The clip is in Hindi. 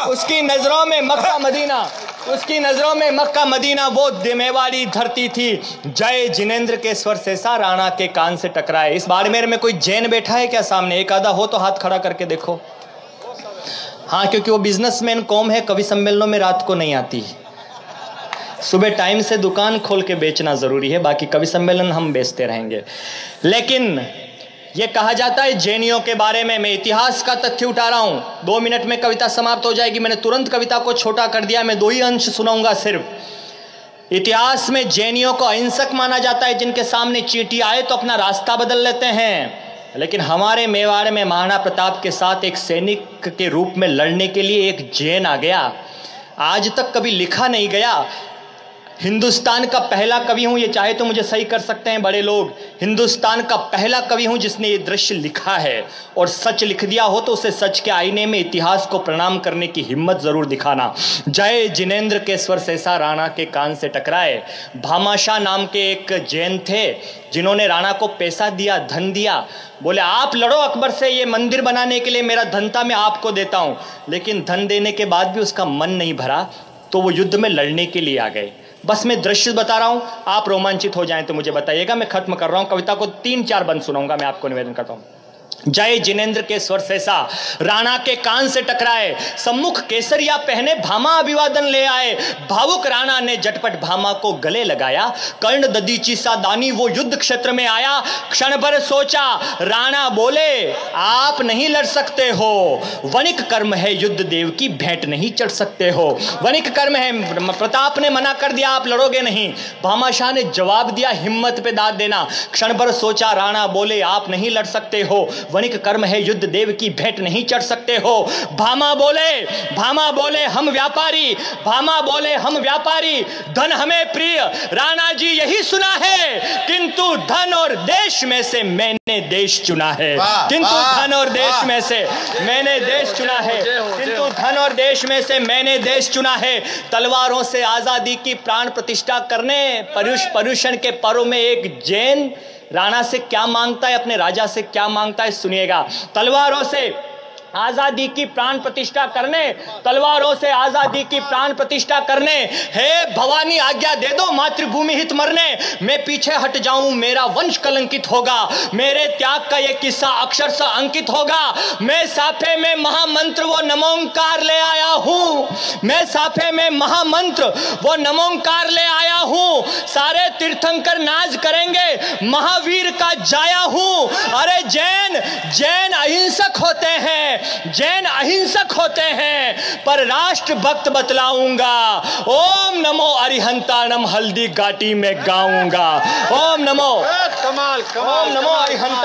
उसकी नजरों में मक्का मदीना, उसकी नजरों में मक्का मदीना वो मेवाड़ी धरती थी। जय जिनेंद्र के स्वर से सा राणा के कान से टकराए। इस बाड़मेर में कोई जैन बैठा है क्या सामने? एक आधा हो तो हाथ खड़ा करके देखो। हाँ, क्योंकि वो बिजनेसमैन कौम है, कवि सम्मेलनों में रात को नहीं आती। सुबह टाइम से दुकान खोल के बेचना जरूरी है, बाकी कवि सम्मेलन हम बेचते रहेंगे। लेकिन ये कहा जाता है जैनियों के बारे में, मैं इतिहास का तथ्य उठा रहा हूं। 2 मिनट में कविता समाप्त हो जाएगी, मैंने तुरंत कविता को छोटा कर दिया, मैं 2 ही अंश सुनाऊंगा सिर्फ। इतिहास में जैनियों को अहिंसक माना जाता है, जिनके सामने चींटी आए तो अपना रास्ता बदल लेते हैं। लेकिन हमारे मेवाड़ में महाराणा प्रताप के साथ एक सैनिक के रूप में लड़ने के लिए एक जैन आ गया। आज तक कभी लिखा नहीं गया। हिंदुस्तान का पहला कवि हूं, ये चाहे तो मुझे सही कर सकते हैं बड़े लोग, हिंदुस्तान का पहला कवि हूं जिसने ये दृश्य लिखा है। और सच लिख दिया हो तो उसे सच के आईने में इतिहास को प्रणाम करने की हिम्मत जरूर दिखाना। जय जिनेंद्र के स्वर सहसा राणा के कान से टकराए। भामाशाह नाम के एक जैन थे जिन्होंने राणा को पैसा दिया, धन दिया। बोले आप लड़ो अकबर से, ये मंदिर बनाने के लिए मेरा धन था, मैं आपको देता हूं। लेकिन धन देने के बाद भी उसका मन नहीं भरा, तो वो युद्ध में लड़ने के लिए आ गए। बस मैं दृश्य बता रहा हूं, आप रोमांचित हो जाएं तो मुझे बताइएगा। मैं खत्म कर रहा हूं कविता को, 3-4 बंद सुनाऊंगा। मैं आपको निवेदन करता हूं। जय जिनेंद्र के स्वर सहसा राणा के कान से टकराए। सम्मुख केसरिया पहने भामा अभिवादन ले आए। भावुक राणा ने झटपट भामा को गले लगाया। कर्ण ददीची सा दानी वो युद्ध क्षेत्र में आया। क्षण भर सोचा, राणा बोले आप नहीं लड़ सकते हो, वणिक कर्म है युद्ध, देव की भेंट नहीं चढ़ सकते हो। वणिक कर्म है, प्रताप ने मना कर दिया, आप लड़ोगे नहीं। भामाशाह ने जवाब दिया, हिम्मत पे दाद देना। क्षण भर सोचा, राणा बोले आप नहीं लड़ सकते हो, वणिक कर्म है युद्ध, देव की भेंट नहीं चढ़ सकते हो। भामा बोले हम व्यापारी, भामा बोले हम व्यापारी, धन हमें प्रिय, राणा जी यही सुना है, किंतु धन और देश में से मैंने देश चुना है। किंतु धन और देश में से मैंने देश चुना है, किंतु धन और देश में से मैंने देश चुना है। तलवारों से आजादी की प्राण प्रतिष्ठा करने, पर्युषण के पर्व में एक जैन राणा से क्या मांगता है, अपने राजा से क्या मांगता है, सुनिएगा। तलवारों से आजादी की प्राण प्रतिष्ठा करने, तलवारों से आजादी की प्राण प्रतिष्ठा करने, हे भवानी आज्ञा दे दो मातृभूमि हित मरने। मैं पीछे हट जाऊं मेरा वंश कलंकित होगा, मेरे त्याग का ये किस्सा अक्षर से अंकित होगा। मैं साफे में महामंत्र वो नमोंकार ले आया हूं, मैं साफे में महामंत्र वो नमोंकार ले आया हूं। सारे तीर्थंकर नाज करेंगे, महावीर का जाया हूं। अरे जैन अहिंसक होते हैं, जैन अहिंसक होते हैं, पर राष्ट्र भक्त बतलाऊंगा। ओम नमो अरिहंताणम हल्दी घाटी में गाऊंगा। ओम नमो, ओम नमो अरिहंता।